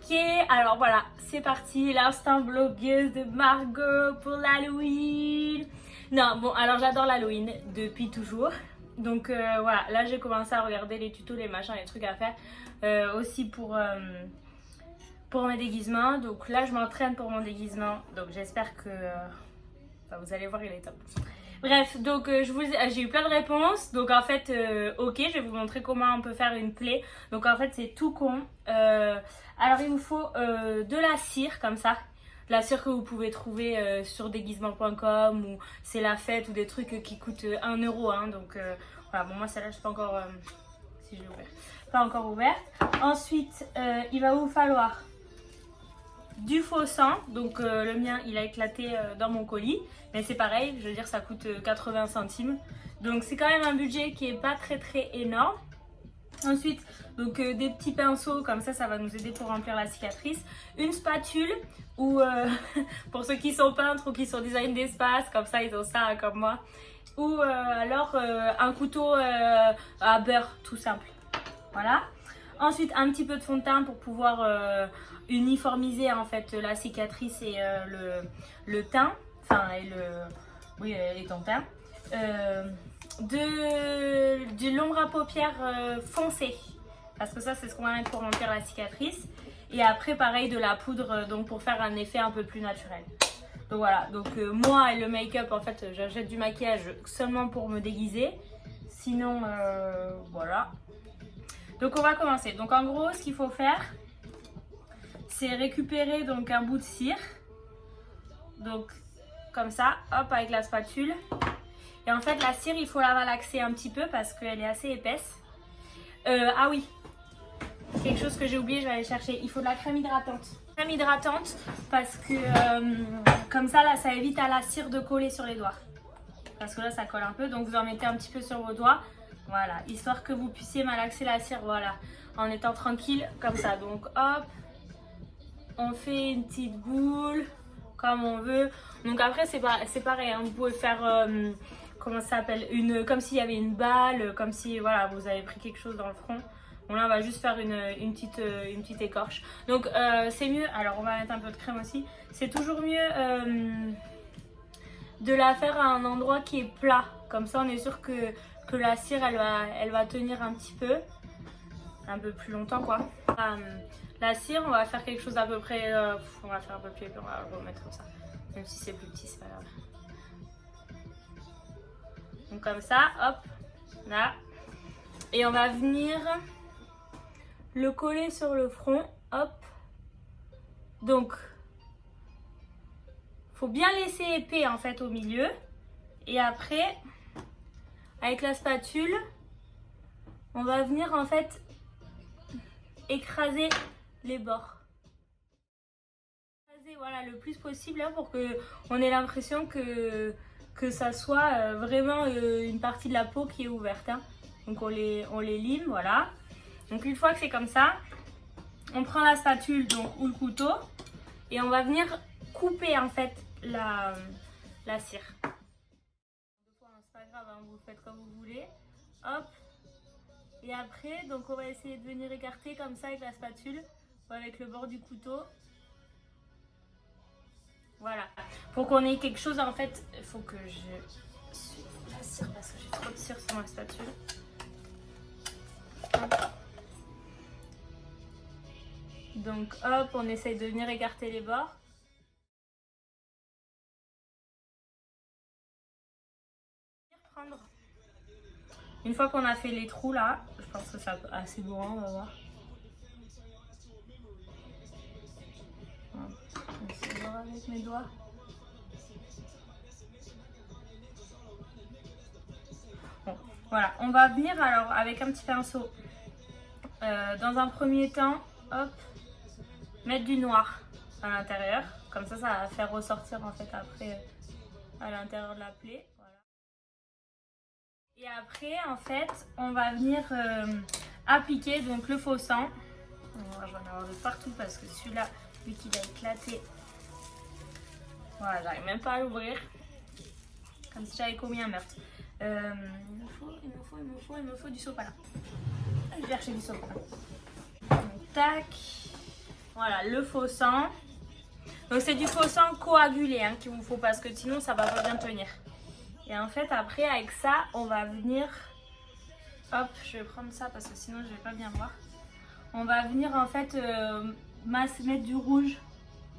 Ok, alors voilà, c'est parti, l'instant blogueuse de Margot pour l'Halloween. Non, bon, alors j'adore l'Halloween depuis toujours. Donc voilà, là j'ai commencé à regarder les tutos, les machins, les trucs à faire. Aussi pour mes déguisements. Donc là je m'entraîne pour mon déguisement. Donc j'espère que vous allez voir, il est top. Bref, donc j'ai eu plein de réponses. Donc en fait, ok, je vais vous montrer comment on peut faire une plaie. Donc en fait, c'est tout con. Alors il vous faut de la cire comme ça. De la cire que vous pouvez trouver sur déguisement.com ou c'est la fête ou des trucs qui coûtent 1 euro. Hein, donc voilà, bon, moi celle-là, je sais pas encore si j'ai ouvert. Pas encore ouverte. Ensuite, il va vous falloir du faux sang, donc le mien il a éclaté dans mon colis, mais c'est pareil, je veux dire ça coûte 80 centimes, donc c'est quand même un budget qui est pas très énorme. Ensuite, donc des petits pinceaux, comme ça va nous aider pour remplir la cicatrice, une spatule ou pour ceux qui sont peintres ou qui sont design d'espace, comme ça ils ont ça hein, comme moi, ou alors un couteau à beurre tout simple, voilà. Ensuite, un petit peu de fond de teint pour pouvoir uniformiser en fait la cicatrice et le teint, enfin et ton teint. De l'ombre à paupières foncée, parce que ça c'est ce qu'on va mettre pour remplir la cicatrice. Et après pareil de la poudre donc pour faire un effet un peu plus naturel. Donc voilà, donc moi et le make-up en fait j'achète du maquillage seulement pour me déguiser. Sinon voilà. Donc on va commencer. Donc en gros ce qu'il faut faire c'est récupérer donc un bout de cire. Donc comme ça, hop, avec la spatule. Et en fait la cire il faut la malaxer un petit peu parce qu'elle est assez épaisse. Ah oui, quelque chose que j'ai oublié, je vais aller chercher. Il faut de la crème hydratante. Crème hydratante parce que comme ça là ça évite à la cire de coller sur les doigts. Parce que là ça colle un peu, donc vous en mettez un petit peu sur vos doigts. Voilà, histoire que vous puissiez malaxer la cire, voilà, en étant tranquille comme ça. Donc hop, on fait une petite boule comme on veut. Donc après c'est pareil, hein, vous pouvez faire, comment ça s'appelle, comme s'il y avait une balle, comme si voilà vous avez pris quelque chose dans le front. Bon là on va juste faire une petite écorche. Donc c'est mieux, alors on va mettre un peu de crème aussi. C'est toujours mieux de la faire à un endroit qui est plat. Comme ça on est sûr que la cire elle va tenir un petit peu plus longtemps quoi. La cire on va faire quelque chose à peu près, on va faire un peu plus épais, on va le remettre comme ça. Même si c'est plus petit c'est pas grave. Donc comme ça, hop, là. Et on va venir le coller sur le front, hop. Donc, faut bien laisser épais en fait au milieu. Et après, avec la spatule, on va venir en fait écraser les bords. Écraser voilà, le plus possible là, pour que on ait l'impression que ça soit vraiment une partie de la peau qui est ouverte. Hein. Donc on les lime, voilà. Donc une fois que c'est comme ça, on prend la spatule donc, ou le couteau et on va venir couper en fait la cire. C'est pas grave, hein, vous le faites comme vous voulez. Hop. Et après, donc on va essayer de venir écarter comme ça avec la spatule ou avec le bord du couteau. Voilà. Pour qu'on ait quelque chose en fait, il faut que je suis la cire parce que j'ai trop de cire sur ma spatule. Hop. Donc hop, on essaye de venir écarter les bords. Une fois qu'on a fait les trous là, je pense que c'est assez bon, on va voir. Je vais essayer de voir avec mes doigts. Bon, voilà, on va venir alors avec un petit pinceau. Dans un premier temps, hop, mettre du noir à l'intérieur. Comme ça va faire ressortir en fait après à l'intérieur de la plaie. Voilà. Et après, en fait, on va venir appliquer donc le faux sang. Je vais en avoir de partout parce que celui-là, vu qu'il a éclaté, voilà, j'arrive même pas à l'ouvrir. Comme si j'avais commis un meurtre. Il me faut du sopalin. Je vais chercher du sopalin. Donc, tac. Voilà, le faux sang. Donc c'est du faux sang coagulé hein, qu'il vous faut parce que sinon ça va pas bien tenir. Et en fait après avec ça on va venir, hop je vais prendre ça parce que sinon je vais pas bien voir. On va venir en fait mettre du rouge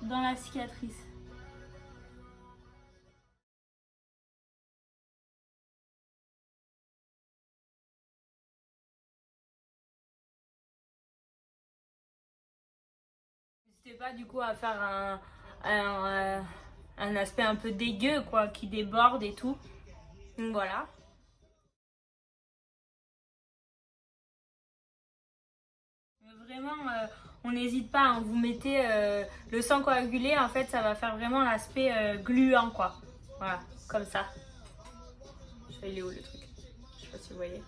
dans la cicatrice. N'hésitez pas du coup à faire un aspect un peu dégueu quoi, qui déborde et tout. Donc voilà. Vraiment, on n'hésite pas, hein, vous mettez le sang coagulé, en fait ça va faire vraiment l'aspect gluant quoi. Voilà, comme ça. Je sais, il est où le truc? Je sais pas si vous voyez.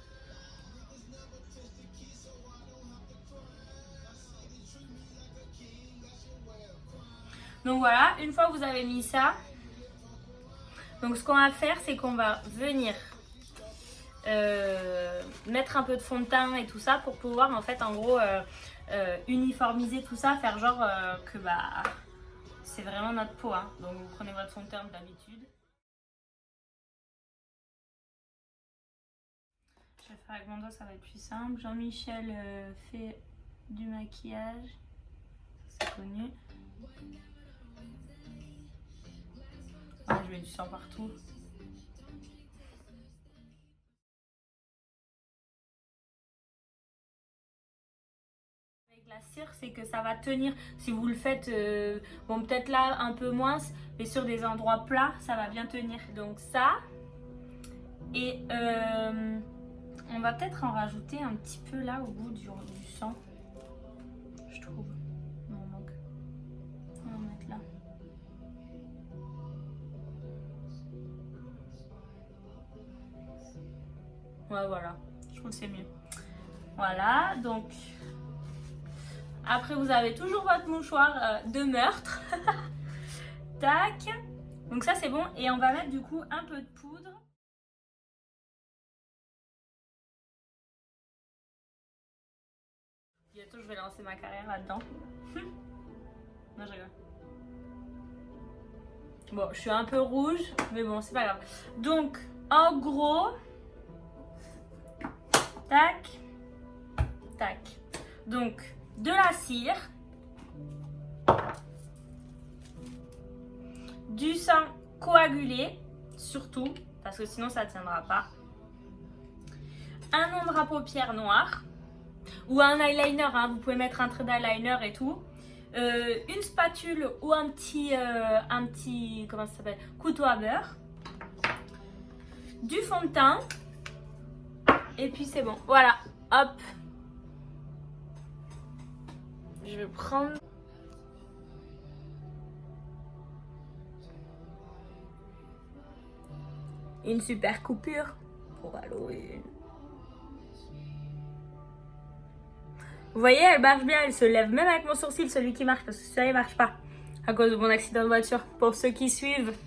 Donc voilà, une fois que vous avez mis ça, donc ce qu'on va faire c'est qu'on va venir mettre un peu de fond de teint et tout ça pour pouvoir en fait en gros uniformiser tout ça, faire genre que bah c'est vraiment notre peau hein. Donc vous prenez votre fond de teint d'habitude. Je vais faire avec mon doigt, ça va être plus simple. Jean-Michel fait du maquillage, c'est connu. Ah, je mets du sang partout. Avec la cire, c'est que ça va tenir. Si vous le faites, bon peut-être là un peu moins, mais sur des endroits plats, ça va bien tenir. Donc ça, et on va peut-être en rajouter un petit peu là au bout du sang, je trouve. Non, manque. On va en mettre là. Ouais, voilà, je trouve que c'est mieux. Voilà, donc après vous avez toujours votre mouchoir de meurtre. Tac. Donc ça c'est bon et on va mettre du coup un peu de poudre. Bientôt je vais lancer ma carrière là-dedans. Non je rigole. Bon, je suis un peu rouge, mais bon, c'est pas grave. Donc, en gros, tac, tac. Donc, de la cire, du sang coagulé, surtout, parce que sinon ça ne tiendra pas. Un ombre à paupières noir, ou un eyeliner, hein, vous pouvez mettre un trait d'eyeliner et tout. Une spatule ou un petit comment ça s'appelle, couteau à beurre, du fond de teint et puis c'est bon. Voilà, hop. Je vais prendre une super coupure pour Halloween. Vous voyez, elle marche bien, elle se lève même avec mon sourcil, celui qui marche, parce que celui-là il marche pas à cause de mon accident de voiture. Pour ceux qui suivent.